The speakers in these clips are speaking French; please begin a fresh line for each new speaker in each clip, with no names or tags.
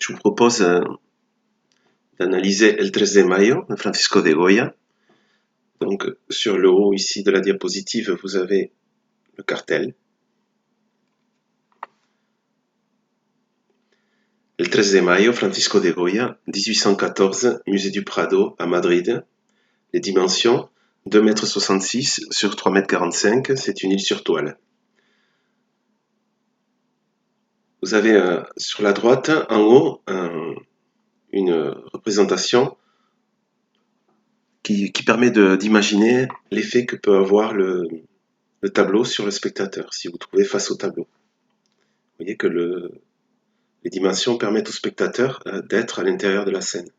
Je vous propose d'analyser El 13 de Mayo de Francisco de Goya. Donc, sur le haut ici de la diapositive, vous avez le cartel. El 13 de Mayo, Francisco de Goya, 1814, Musée du Prado à Madrid. Les dimensions, 2,66 m sur 3,45 m, c'est une île sur toile. Vous avez sur la droite, en haut, une représentation qui permet d'imaginer l'effet que peut avoir le tableau sur le spectateur, si vous trouvez face au tableau. Vous voyez que les dimensions permettent au spectateur d'être à l'intérieur de la scène.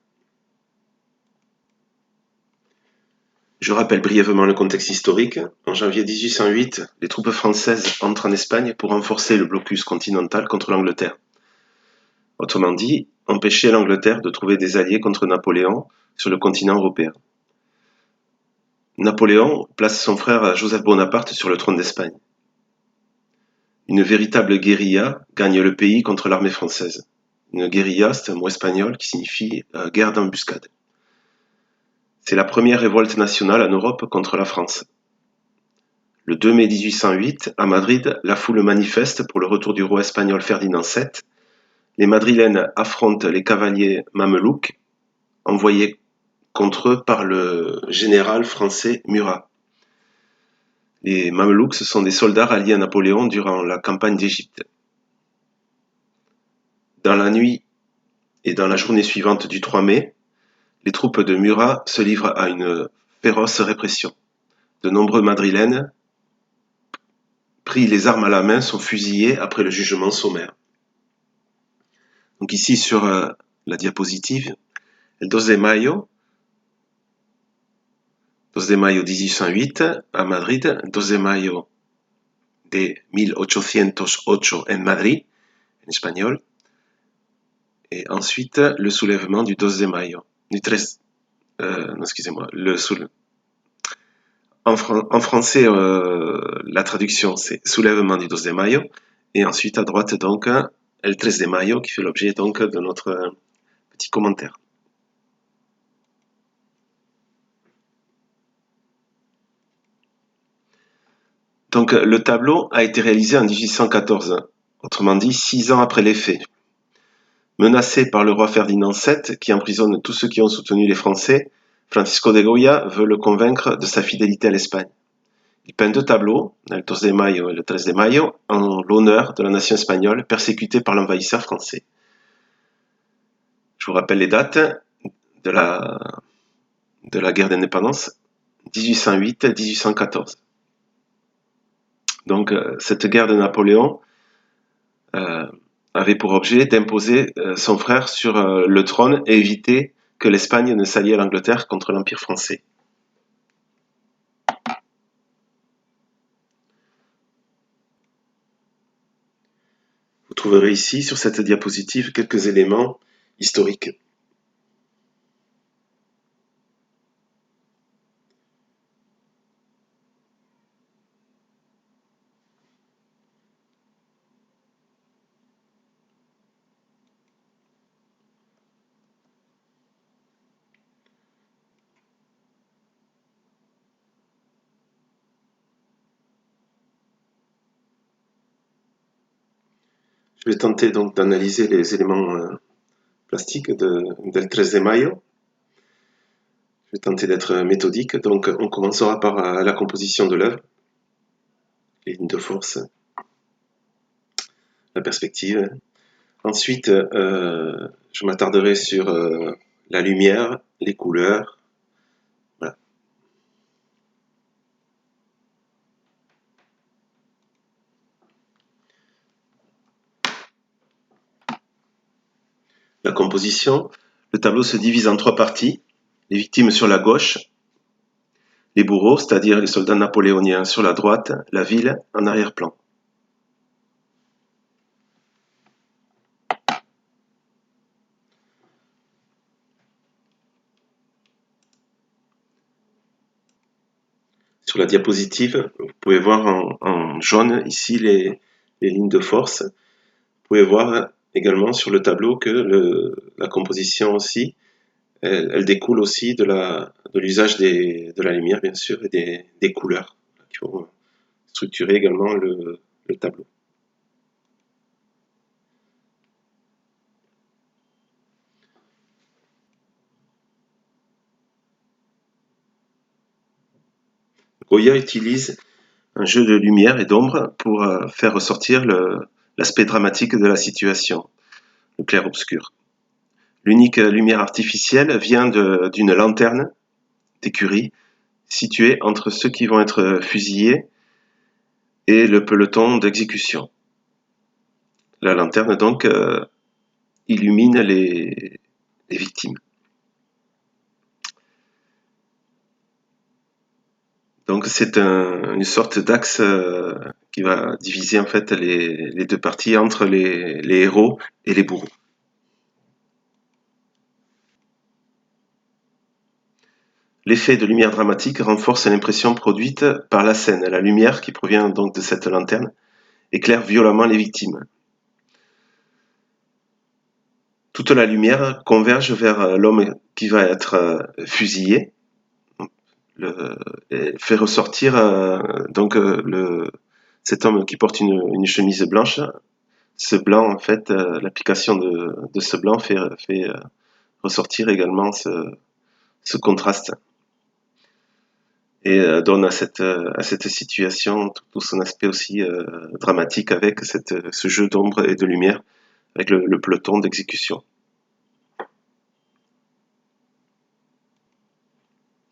Je rappelle brièvement le contexte historique. En janvier 1808, les troupes françaises entrent en Espagne pour renforcer le blocus continental contre l'Angleterre. Autrement dit, empêcher l'Angleterre de trouver des alliés contre Napoléon sur le continent européen. Napoléon place son frère Joseph Bonaparte sur le trône d'Espagne. Une véritable guérilla gagne le pays contre l'armée française. Une guérilla, c'est un mot espagnol qui signifie guerre d'embuscade. C'est la première révolte nationale en Europe contre la France. Le 2 mai 1808, à Madrid, la foule manifeste pour le retour du roi espagnol Ferdinand VII. Les Madrilènes affrontent les cavaliers mamelouks envoyés contre eux par le général français Murat. Les Mamelouks, ce sont des soldats alliés à Napoléon durant la campagne d'Égypte. Dans la nuit et dans la journée suivante du 3 mai, les troupes de Murat se livrent à une féroce répression. De nombreux Madrilènes, pris les armes à la main, sont fusillés après le jugement sommaire. Donc ici sur la diapositive, el 2 de Mayo 1808 à Madrid, 2 de Mayo de 1808 en Madrid, en espagnol, et ensuite le soulèvement du 2 de Mayo, du 13, excusez-moi, en français, la traduction c'est soulèvement du 2 de Mayo, et ensuite à droite donc el 13 de Mayo qui fait l'objet donc de notre petit commentaire. Donc le tableau a été réalisé en 1814, autrement dit 6 ans après les faits. Menacé par le roi Ferdinand VII qui emprisonne tous ceux qui ont soutenu les Français, Francisco de Goya veut le convaincre de sa fidélité à l'Espagne. Il peint 2 tableaux, el 2 de Mayo et le 13 de Mayo, en l'honneur de la nation espagnole persécutée par l'envahisseur français. Je vous rappelle les dates de la guerre d'indépendance, 1808-1814. Donc cette guerre de Napoléon avait pour objet d'imposer son frère sur le trône et éviter que l'Espagne ne s'allie à l'Angleterre contre l'Empire français. Vous trouverez ici, sur cette diapositive, quelques éléments historiques. Je vais tenter donc d'analyser les éléments plastiques del 13 de Mayo. Je vais tenter d'être méthodique. Donc on commencera par la composition de l'œuvre, les lignes de force, la perspective. Ensuite, je m'attarderai sur la lumière, les couleurs. Voilà. La composition, le tableau se divise en 3 parties. Les victimes sur la gauche, les bourreaux, c'est-à-dire les soldats napoléoniens sur la droite, la ville en arrière-plan. Sur la diapositive, vous pouvez voir en jaune ici les lignes de force. Vous pouvez voir également sur le tableau que la composition aussi, elle découle aussi de l'usage de la lumière, bien sûr, et des couleurs qui vont structurer également le tableau. Goya utilise un jeu de lumière et d'ombre pour faire ressortir l'aspect dramatique de la situation, le clair-obscur. L'unique lumière artificielle vient d'une lanterne d'écurie située entre ceux qui vont être fusillés et le peloton d'exécution. La lanterne donc illumine les victimes. Donc c'est une sorte d'axe qui va diviser en fait les deux parties entre les héros et les bourreaux. L'effet de lumière dramatique renforce l'impression produite par la scène. La lumière, qui provient donc de cette lanterne, éclaire violemment les victimes. Toute la lumière converge vers l'homme qui va être fusillé, et fait ressortir cet homme qui porte une chemise blanche. Ce blanc, en fait, l'application de ce blanc fait ressortir également ce contraste. Et donne à cette situation tout son aspect aussi dramatique avec ce jeu d'ombre et de lumière avec le peloton d'exécution.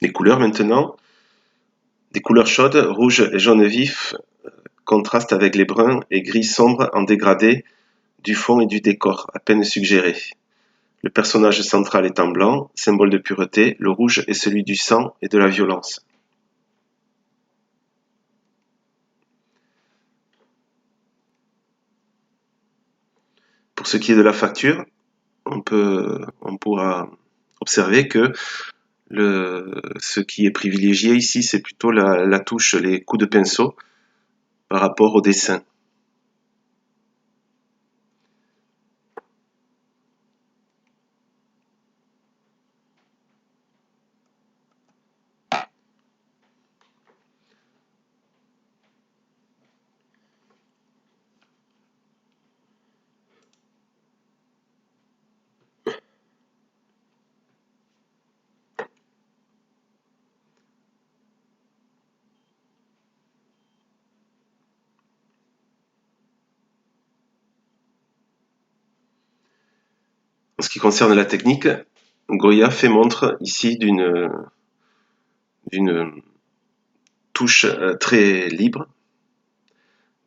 Les couleurs maintenant, des couleurs chaudes, rouge et jaune vif, contrastent avec les bruns et gris sombres en dégradé du fond et du décor, à peine suggérés. Le personnage central est en blanc, symbole de pureté, le rouge est celui du sang et de la violence. Pour ce qui est de la facture, on pourra observer que ce qui est privilégié ici, c'est plutôt la touche, les coups de pinceau par rapport au dessin. En ce qui concerne la technique, Goya fait montre ici d'une touche très libre,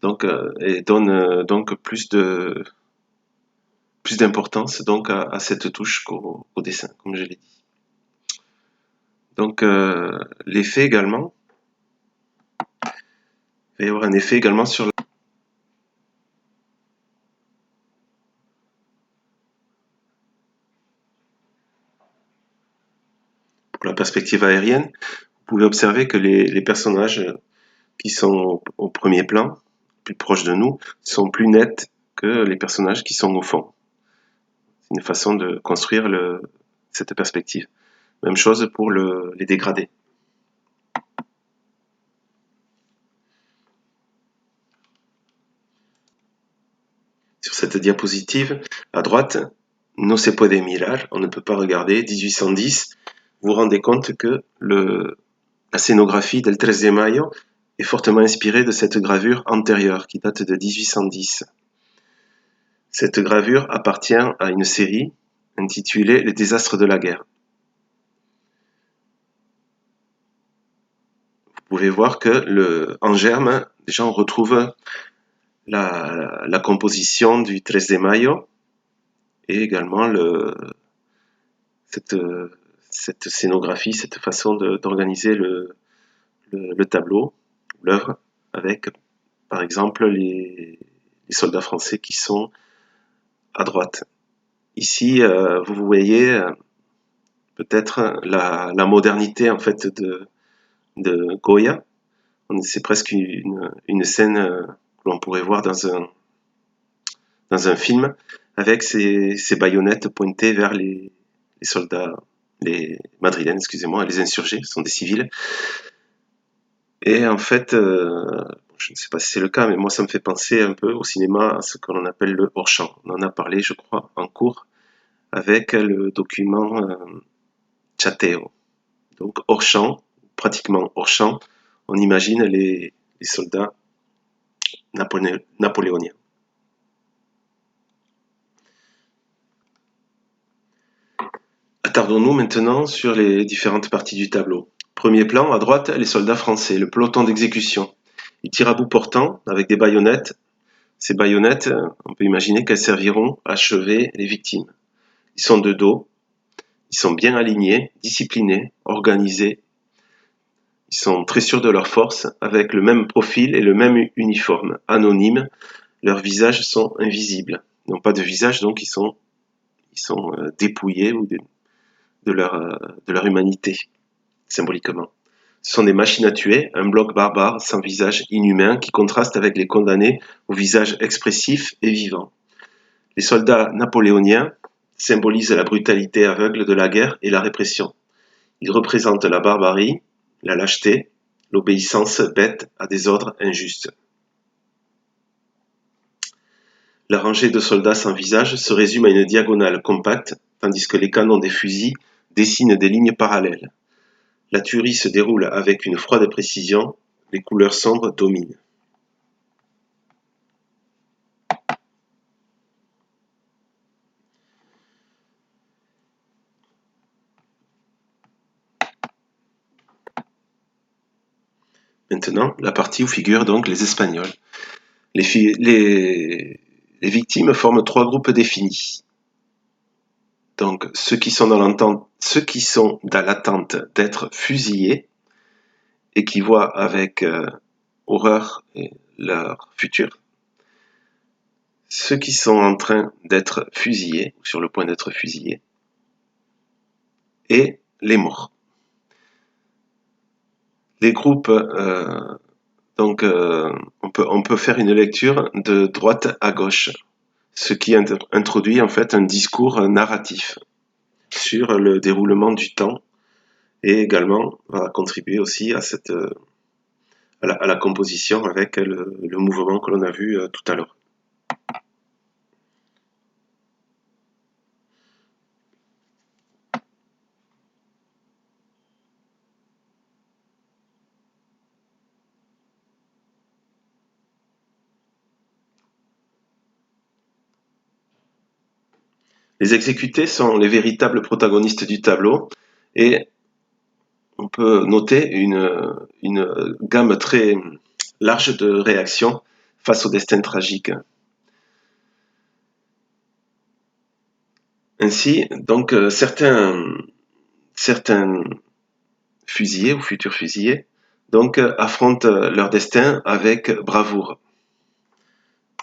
donc et donne donc plus d'importance donc à cette touche qu'au dessin, comme je l'ai dit. Donc l'effet également, il va y avoir un effet également sur pour la perspective aérienne. Vous pouvez observer que les personnages qui sont au premier plan, plus proches de nous, sont plus nets que les personnages qui sont au fond. C'est une façon de construire cette perspective. Même chose pour les dégradés. Sur cette diapositive, à droite, no se puede mirar, on ne peut pas regarder, 1810, vous vous rendez compte que la scénographie del 13 de Mayo est fortement inspirée de cette gravure antérieure qui date de 1810. Cette gravure appartient à une série intitulée Les désastres de la guerre. Vous pouvez voir que en germe, déjà on retrouve la composition du 13 de Mayo et également cette scénographie, cette façon d'organiser le tableau, l'œuvre, avec par exemple les soldats français qui sont à droite. Ici, vous voyez peut-être la modernité en fait de Goya. C'est presque une scène que l'on pourrait voir dans un film avec ses baïonnettes pointées vers les soldats, les madrilènes, excusez-moi, les insurgés, ce sont des civils. Et en fait, je ne sais pas si c'est le cas, mais moi ça me fait penser un peu au cinéma à ce que l'on appelle le hors-champ. On en a parlé, je crois, en cours avec le document Chateo. Donc hors-champ, pratiquement hors-champ, on imagine les soldats napoléoniens. Attardons-nous maintenant sur les différentes parties du tableau. Premier plan, à droite, les soldats français, le peloton d'exécution. Ils tirent à bout portant avec des baïonnettes. Ces baïonnettes, on peut imaginer qu'elles serviront à achever les victimes. Ils sont de dos, ils sont bien alignés, disciplinés, organisés. Ils sont très sûrs de leur force, avec le même profil et le même uniforme, anonymes. Leurs visages sont invisibles. Ils n'ont pas de visage, donc ils sont dépouillés de leur humanité, symboliquement. Ce sont des machines à tuer, un bloc barbare sans visage inhumain qui contraste avec les condamnés au visage expressif et vivant. Les soldats napoléoniens symbolisent la brutalité aveugle de la guerre et la répression. Ils représentent la barbarie, la lâcheté, l'obéissance bête à des ordres injustes. La rangée de soldats sans visage se résume à une diagonale compacte, tandis que les canons des fusils dessinent des lignes parallèles. La tuerie se déroule avec une froide précision, les couleurs sombres dominent. Maintenant, la partie où figurent donc les Espagnols. Les victimes forment trois groupes définis. Donc, ceux qui sont dans l'attente d'être fusillés et qui voient avec horreur leur futur. Ceux qui sont en train d'être fusillés, ou sur le point d'être fusillés, et les morts. Les groupes, on peut faire une lecture de droite à gauche, ce qui introduit en fait un discours narratif sur le déroulement du temps et également va contribuer aussi à la composition avec le mouvement que l'on a vu tout à l'heure. Les exécutés sont les véritables protagonistes du tableau et on peut noter une gamme très large de réactions face au destin tragique. Ainsi, donc, certains fusillés ou futurs fusillés donc, affrontent leur destin avec bravoure.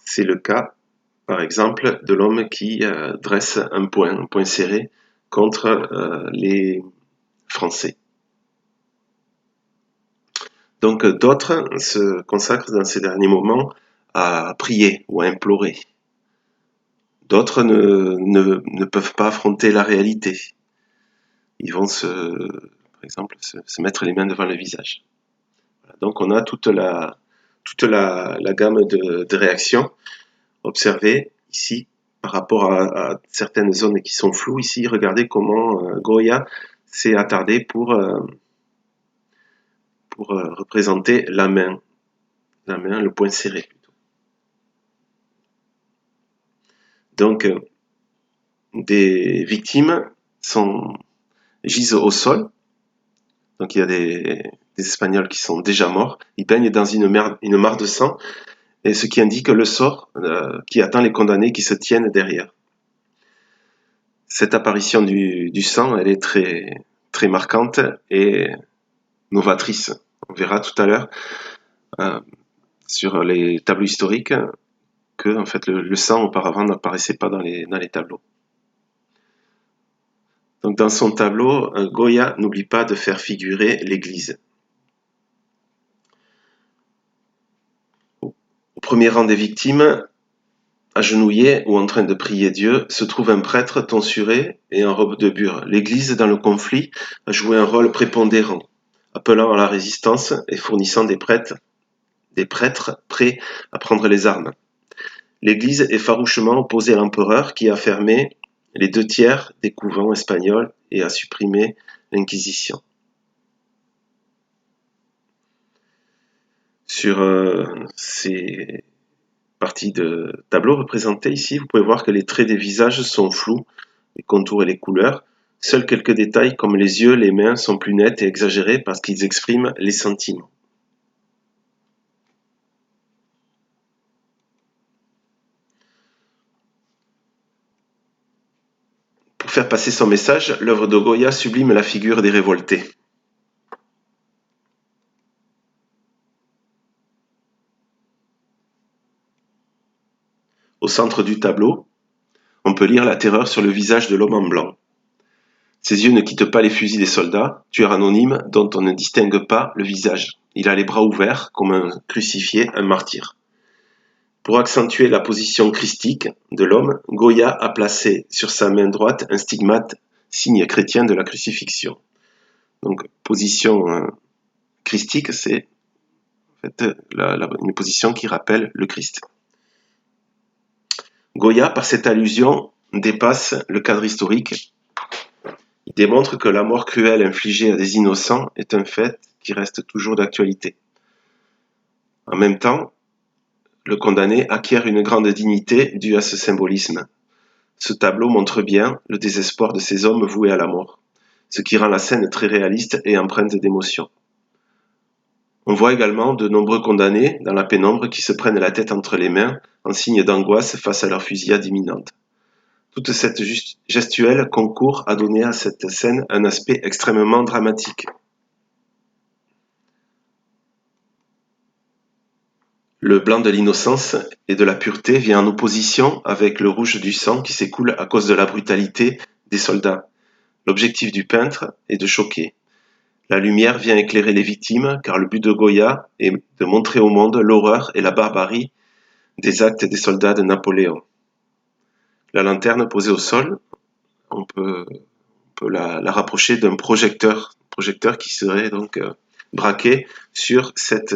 C'est le cas, par exemple, de l'homme qui dresse un point serré contre les Français. Donc d'autres se consacrent dans ces derniers moments à prier ou à implorer. D'autres ne peuvent pas affronter la réalité. Ils vont par exemple, se mettre les mains devant le visage. Donc on a toute la gamme de réactions observées ici par rapport à certaines zones qui sont floues. Ici, regardez comment Goya s'est attardé pour représenter la main, le poing serré plutôt. Donc, des victimes gisent au sol. Donc il y a des Espagnols qui sont déjà morts. Ils baignent dans une mare de sang, et ce qui indique le sort qui attend les condamnés qui se tiennent derrière. Cette apparition du sang, elle est très, très marquante et novatrice. On verra tout à l'heure sur les tableaux historiques que en fait, le sang auparavant n'apparaissait pas dans les tableaux. Donc dans son tableau, Goya n'oublie pas de faire figurer l'Église. Au premier rang des victimes, agenouillé ou en train de prier Dieu, se trouve un prêtre tonsuré et en robe de bure. L'Église, dans le conflit, a joué un rôle prépondérant, appelant à la résistance et fournissant des prêtres prêts à prendre les armes. L'Église est farouchement opposée à l'empereur qui a fermé les 2/3 des couvents espagnols et a supprimé l'Inquisition. Sur ces parties de tableau représentées ici, vous pouvez voir que les traits des visages sont flous, les contours et les couleurs. Seuls quelques détails comme les yeux, les mains sont plus nets et exagérés parce qu'ils expriment les sentiments. Pour faire passer son message, l'œuvre de Goya sublime la figure des révoltés. Au centre du tableau, on peut lire la terreur sur le visage de l'homme en blanc. Ses yeux ne quittent pas les fusils des soldats, tueur anonyme dont on ne distingue pas le visage. Il a les bras ouverts, comme un crucifié, un martyr. Pour accentuer la position christique de l'homme, Goya a placé sur sa main droite un stigmate, signe chrétien de la crucifixion. Donc, position christique, c'est en fait une position qui rappelle le Christ. Goya, par cette allusion, dépasse le cadre historique. Il démontre que la mort cruelle infligée à des innocents est un fait qui reste toujours d'actualité. En même temps, le condamné acquiert une grande dignité due à ce symbolisme. Ce tableau montre bien le désespoir de ces hommes voués à la mort, ce qui rend la scène très réaliste et empreinte d'émotion. On voit également de nombreux condamnés dans la pénombre qui se prennent la tête entre les mains en signe d'angoisse face à leur fusillade imminente. Toute cette gestuelle concourt à donner à cette scène un aspect extrêmement dramatique. Le blanc de l'innocence et de la pureté vient en opposition avec le rouge du sang qui s'écoule à cause de la brutalité des soldats. L'objectif du peintre est de choquer. La lumière vient éclairer les victimes car le but de Goya est de montrer au monde l'horreur et la barbarie des actes des soldats de Napoléon. La lanterne posée au sol, on peut la rapprocher d'un projecteur qui serait donc braqué sur cette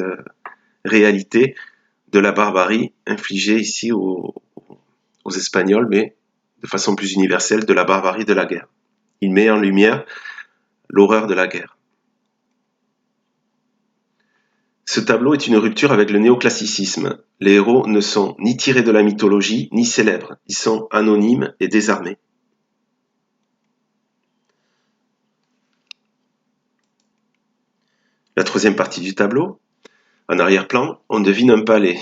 réalité de la barbarie infligée ici aux Espagnols, mais de façon plus universelle, de la barbarie de la guerre. Il met en lumière l'horreur de la guerre. Ce tableau est une rupture avec le néoclassicisme. Les héros ne sont ni tirés de la mythologie, ni célèbres. Ils sont anonymes et désarmés. La troisième partie du tableau. En arrière-plan, on devine un palais,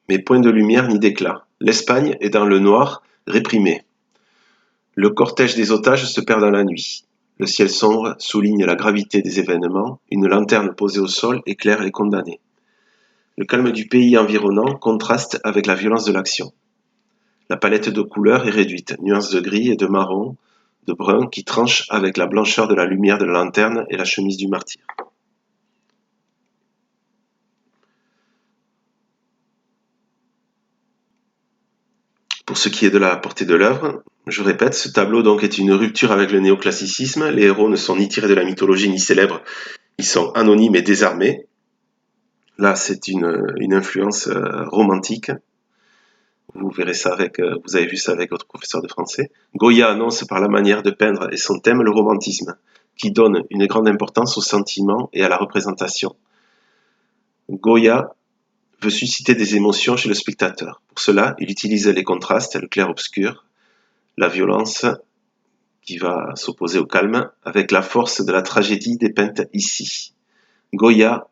mais point de lumière ni d'éclat. L'Espagne est dans le noir, réprimée. Le cortège des otages se perd dans la nuit. Le ciel sombre souligne la gravité des événements. Une lanterne posée au sol éclaire les condamnés. Le calme du pays environnant contraste avec la violence de l'action. La palette de couleurs est réduite, nuances de gris et de marron, de brun qui tranchent avec la blancheur de la lumière de la lanterne et la chemise du martyr. Pour ce qui est de la portée de l'œuvre, je répète, ce tableau donc est une rupture avec le néoclassicisme. Les héros ne sont ni tirés de la mythologie ni célèbres, ils sont anonymes et désarmés. Là, c'est une influence romantique. Vous verrez ça vous avez vu ça avec votre professeur de français. Goya annonce par la manière de peindre et son thème le romantisme, qui donne une grande importance aux sentiments et à la représentation. Goya veut susciter des émotions chez le spectateur. Pour cela, il utilise les contrastes, le clair-obscur, la violence qui va s'opposer au calme, avec la force de la tragédie dépeinte ici. Goya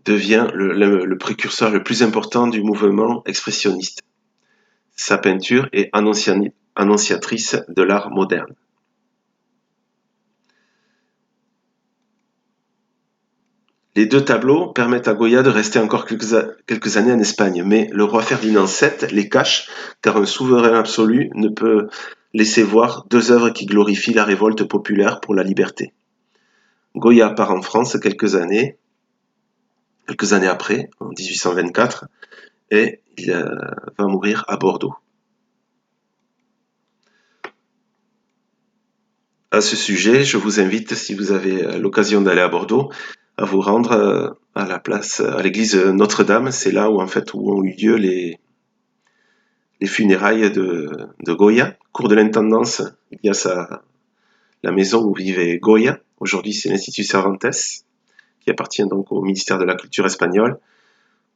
devient le précurseur le plus important du mouvement expressionniste. Sa peinture est annonciatrice de l'art moderne. Les deux tableaux permettent à Goya de rester encore quelques années en Espagne, mais le roi Ferdinand VII les cache car un souverain absolu ne peut laisser voir deux œuvres qui glorifient la révolte populaire pour la liberté. Goya part en France quelques années après, en 1824, et il va mourir à Bordeaux. À ce sujet, je vous invite, si vous avez l'occasion d'aller à Bordeaux, à vous rendre à la place, à l'église Notre-Dame. C'est là où en fait où ont eu lieu les funérailles de Goya. Cours de l'intendance, il y a la maison où vivait Goya. Aujourd'hui, c'est l'Institut Cervantes, qui appartient donc au ministère de la Culture espagnole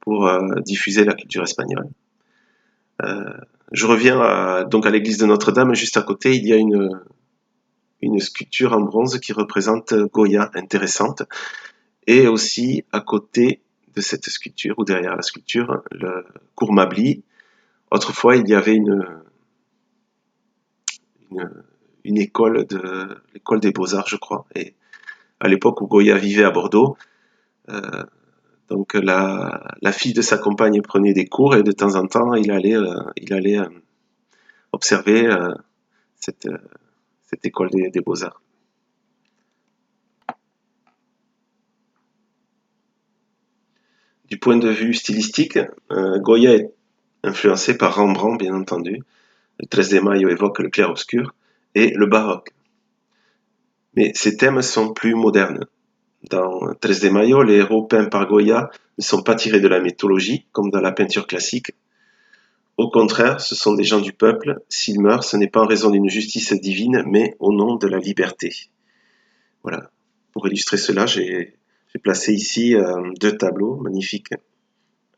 pour diffuser la culture espagnole. Je reviens donc à l'église de Notre-Dame. Juste à côté, il y a une sculpture en bronze qui représente Goya, intéressante. Et aussi à côté de cette sculpture, ou derrière la sculpture, le cours Mably. Autrefois, il y avait une école l'école des Beaux-Arts, je crois. Et à l'époque où Goya vivait à Bordeaux, donc la fille de sa compagne prenait des cours et de temps en temps, il allait observer cette école des Beaux-Arts. Du point de vue stylistique, Goya est influencé par Rembrandt, bien entendu. Le 13 de Mayo évoque le clair-obscur et le baroque. Mais ces thèmes sont plus modernes. Dans 13 de Mayo, les héros peints par Goya ne sont pas tirés de la mythologie, comme dans la peinture classique. Au contraire, ce sont des gens du peuple. S'ils meurent, ce n'est pas en raison d'une justice divine, mais au nom de la liberté. Voilà. Pour illustrer cela, j'ai placé ici deux tableaux magnifiques.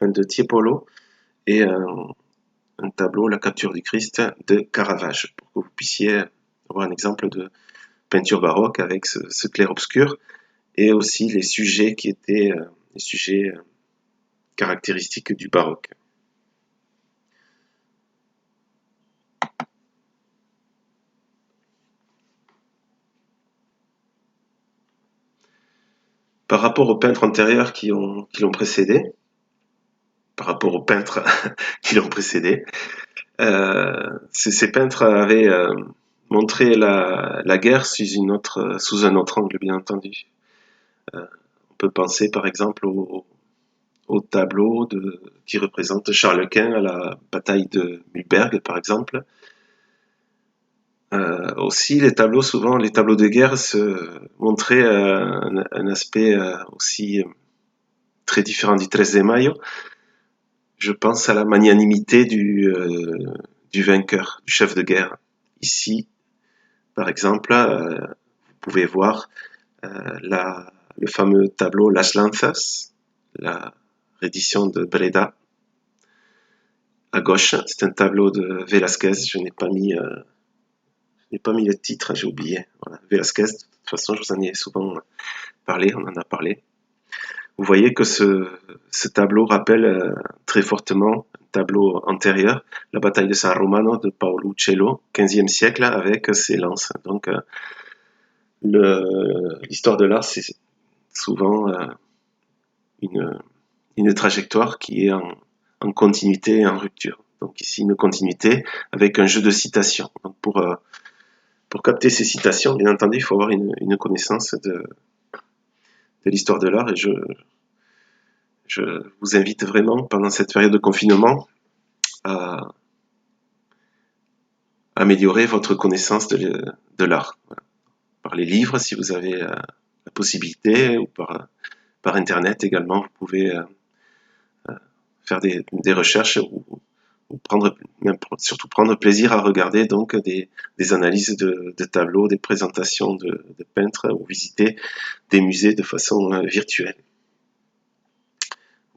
Un de Tiepolo et un tableau, La capture du Christ, de Caravage, pour que vous puissiez avoir un exemple de peinture baroque avec ce clair-obscur et aussi les sujets qui étaient les sujets caractéristiques du baroque. Par rapport aux peintres antérieurs qui l'ont précédé, par rapport aux peintres qui l'ont précédé, ces peintres avaient montré la guerre sous un autre angle, bien entendu. On peut penser par exemple au tableau qui représente Charles Quint à la bataille de Mühlberg, par exemple. Aussi, souvent, les tableaux de guerre montraient un aspect aussi très différent du 13 de Mayo. Je pense à la magnanimité du vainqueur, du chef de guerre. Ici, par exemple, vous pouvez voir le fameux tableau Las Lanzas, la reddition de Breda. À gauche, c'est un tableau de Velázquez. Je n'ai pas mis le titre, j'ai oublié. Voilà. Velázquez, de toute façon, je vous en ai souvent parlé, on en a parlé. Vous voyez que ce tableau rappelle très fortement un tableau antérieur, la bataille de San Romano de Paolo Uccello, 15e siècle, avec ses lances. Donc, l'histoire de l'art, c'est souvent une trajectoire qui est en continuité et en rupture. Donc ici, une continuité avec un jeu de citations. Donc pour capter ces citations, bien entendu, il faut avoir une connaissance de l'histoire de l'art et je vous invite vraiment, pendant cette période de confinement, à améliorer votre connaissance de l'art. Voilà. Par les livres, si vous avez la possibilité, ou par Internet également, vous pouvez faire des recherches ou surtout prendre plaisir à regarder donc des analyses de tableaux, des présentations de peintres ou visiter des musées de façon virtuelle.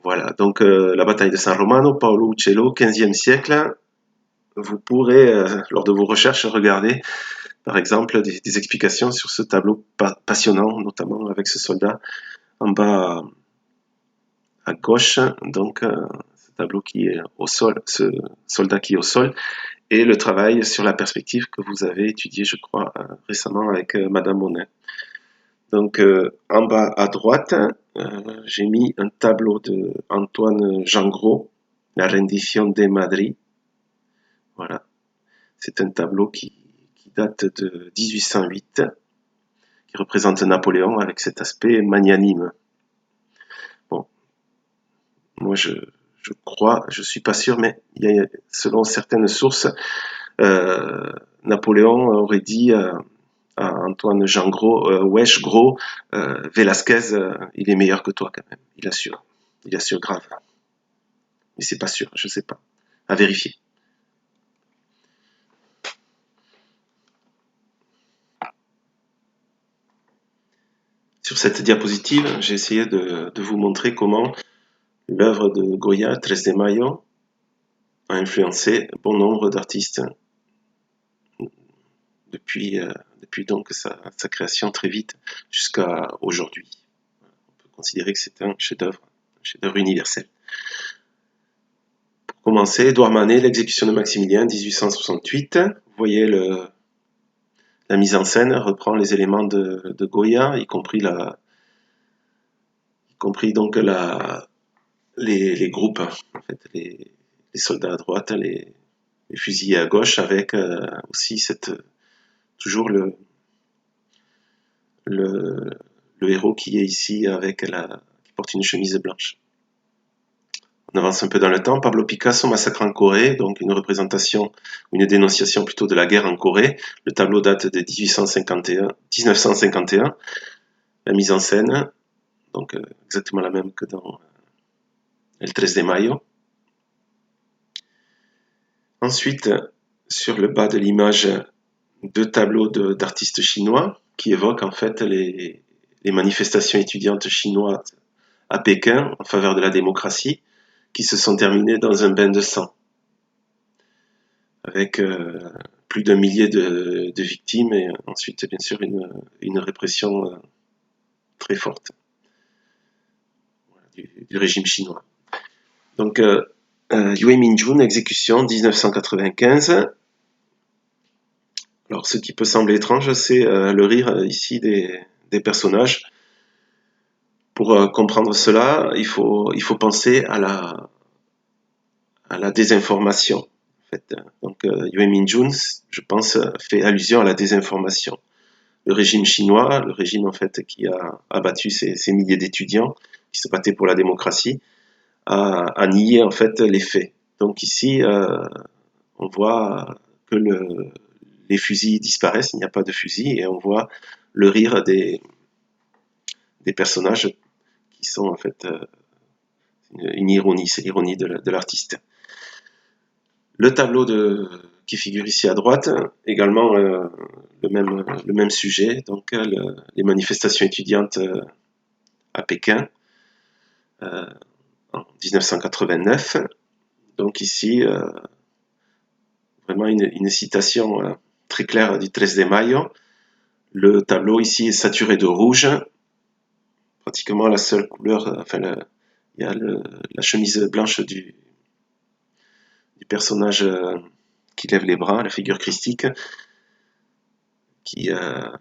Voilà, donc la bataille de San Romano, Paolo Uccello, 15e siècle. Vous pourrez, lors de vos recherches, regarder par exemple des explications sur ce tableau passionnant, notamment avec ce soldat en bas à gauche, donc ce tableau qui est au sol, ce soldat qui est au sol, et le travail sur la perspective que vous avez étudié, je crois, récemment avec Madame Monin. Donc en bas à droite, j'ai mis un tableau de Antoine Jangros, La rendition de Madrid. Voilà, c'est un tableau qui date de 1808, qui représente Napoléon avec cet aspect magnanime. Bon, moi je je crois, je suis pas sûr, mais selon certaines sources, Napoléon aurait dit à Antoine Jean Gros, wesh gros, Velasquez, il est meilleur que toi quand même, il assure grave. Mais c'est pas sûr, je sais pas, à vérifier. Sur cette diapositive, j'ai essayé de vous montrer comment l'œuvre de Goya, Tres de Mayo, a influencé bon nombre d'artistes depuis donc sa création très vite jusqu'à aujourd'hui. On peut considérer que c'est un chef-d'œuvre universel. Pour commencer, Édouard Manet, l'exécution de Maximilien, 1868. Vous voyez la mise en scène reprend les éléments de Goya, y compris donc les groupes, en fait, les soldats à droite, les fusillés à gauche, avec aussi toujours le héros qui est ici qui porte une chemise blanche. On avance un peu dans le temps. Pablo Picasso, Massacre en Corée, donc une représentation, une dénonciation plutôt de la guerre en Corée. Le tableau date de 1951. La mise en scène, donc exactement la même que dans El 13 de Mayo. Ensuite, sur le bas de l'image, deux tableaux d'artistes chinois qui évoquent en fait les manifestations étudiantes chinoises à Pékin en faveur de la démocratie, qui se sont terminées dans un bain de sang, avec plus d'1 millier de victimes et ensuite bien sûr une répression très forte du régime chinois. Donc Yue Minjun, exécution 1995. Alors ce qui peut sembler étrange, c'est le rire ici des personnages. Pour comprendre cela, il faut penser à la désinformation. En fait. Donc Yue Minjun, je pense, fait allusion à la désinformation. Le régime chinois, le régime en fait qui a abattu ces milliers d'étudiants qui se battaient pour la démocratie, a nié en fait les faits. Donc ici, on voit que les fusils disparaissent, il n'y a pas de fusils, et on voit le rire des personnages qui sont en fait une ironie, c'est l'ironie de l'artiste. Le tableau qui figure ici à droite, également le même sujet, donc les manifestations étudiantes à Pékin en 1989. Donc ici, vraiment une citation très claire du 13 de Mayo. Le tableau ici est saturé de rouge, pratiquement la seule couleur, il y a la chemise blanche du personnage qui lève les bras, la figure christique, qui va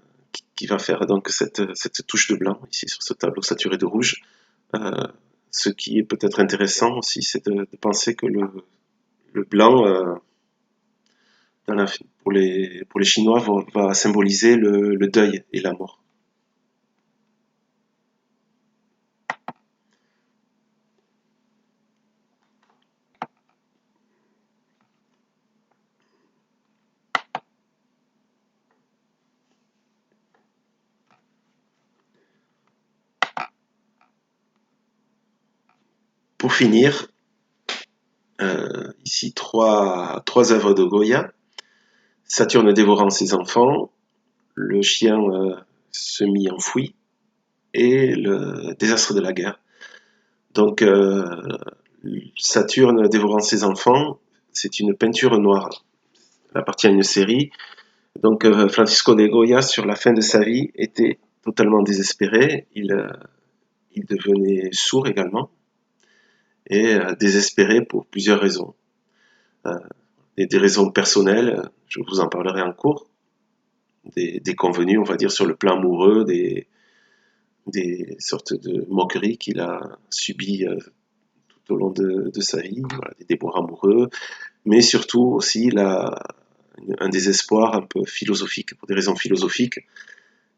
faire donc cette touche de blanc ici sur ce tableau saturé de rouge. Ce qui est peut-être intéressant aussi, c'est de penser que le blanc, pour les Chinois, va symboliser le deuil et la mort. Pour finir, ici trois œuvres de Goya. Saturne dévorant ses enfants, le chien semi-enfoui et le désastre de la guerre. Donc Saturne dévorant ses enfants, c'est une peinture noire. Elle appartient à une série. Donc Francisco de Goya, sur la fin de sa vie, était totalement désespéré. Il devenait sourd également et désespéré pour plusieurs raisons. Des raisons personnelles, je vous en parlerai en cours, des convenus, on va dire, sur le plan amoureux, des sortes de moqueries qu'il a subies tout au long de sa vie, voilà, des déboires amoureux, mais surtout aussi un désespoir un peu philosophique, pour des raisons philosophiques.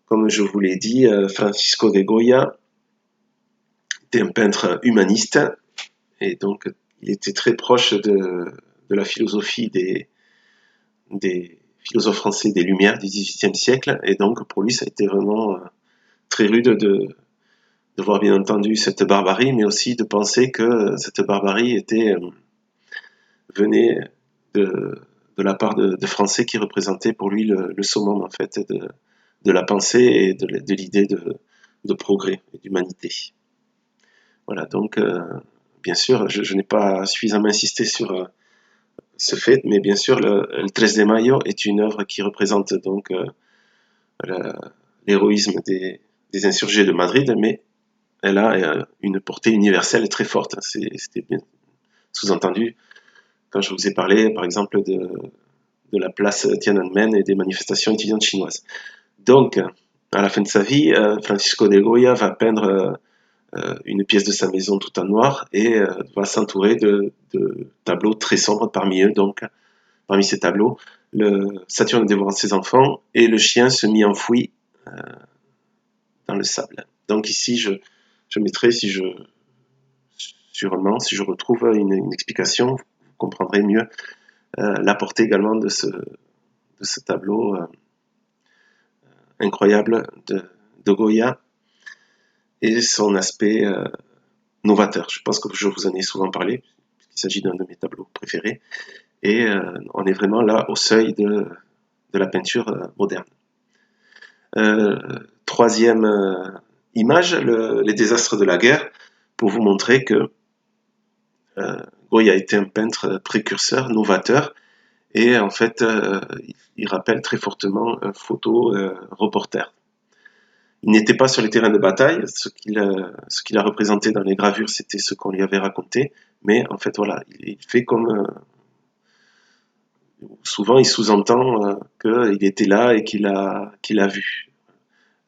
Comme je vous l'ai dit, Francisco de Goya était un peintre humaniste, et donc il était très proche de la philosophie des philosophes français des Lumières du XVIIIe siècle, et donc pour lui ça a été vraiment très rude de voir bien entendu cette barbarie, mais aussi de penser que cette barbarie venait de la part de Français qui représentaient pour lui le summum en fait de la pensée et de l'idée de progrès et d'humanité. Voilà, donc bien sûr, je n'ai pas suffisamment insisté sur ce fait, mais bien sûr, le 13 de Mayo est une œuvre qui représente donc l'héroïsme des insurgés de Madrid, mais elle a une portée universelle très forte. C'était bien sous-entendu quand je vous ai parlé, par exemple, de la place Tiananmen et des manifestations étudiantes chinoises. Donc, à la fin de sa vie, Francisco de Goya va peindre une pièce de sa maison tout en noir et va s'entourer de tableaux très sombres parmi eux. Donc, parmi ces tableaux, le Saturne dévorant ses enfants et le chien semi-enfoui dans le sable. Donc ici, je mettrai, sûrement, si je retrouve une explication, vous comprendrez mieux la portée également de ce tableau incroyable de Goya et son aspect novateur. Je pense que je vous en ai souvent parlé, puisqu'il s'agit d'un de mes tableaux préférés, et on est vraiment là au seuil de la peinture moderne. Troisième image, les désastres de la guerre, pour vous montrer que Goya a été un peintre précurseur, novateur, et en fait, il rappelle très fortement un photo-reporter. Il n'était pas sur les terrains de bataille, ce qu'il a représenté dans les gravures, c'était ce qu'on lui avait raconté, mais en fait, voilà, il fait comme... souvent, il sous-entend qu'il était là et qu'il a vu.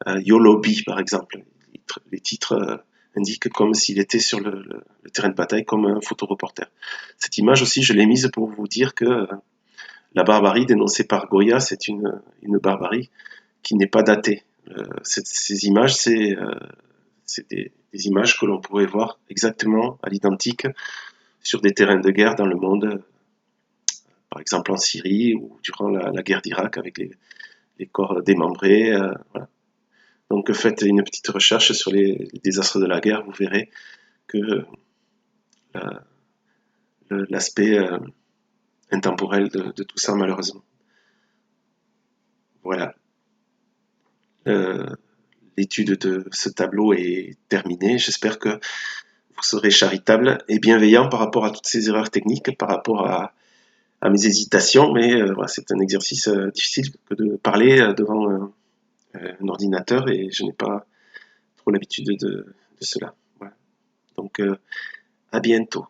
Yolobi, par exemple. Les titres indiquent comme s'il était sur le terrain de bataille, comme un photoreporter. Cette image aussi, je l'ai mise pour vous dire que la barbarie dénoncée par Goya, c'est une barbarie qui n'est pas datée. Ces images, c'est des images que l'on pourrait voir exactement à l'identique sur des terrains de guerre dans le monde, par exemple en Syrie ou durant la guerre d'Irak avec les corps démembrés. Voilà. Donc faites une petite recherche sur les désastres de la guerre, vous verrez que l'aspect intemporel de tout ça, malheureusement. Voilà. L'étude de ce tableau est terminée. J'espère que vous serez charitable et bienveillant par rapport à toutes ces erreurs techniques, par rapport à mes hésitations, mais voilà, c'est un exercice difficile que de parler devant un ordinateur et je n'ai pas trop l'habitude de cela. Voilà. Donc, à bientôt.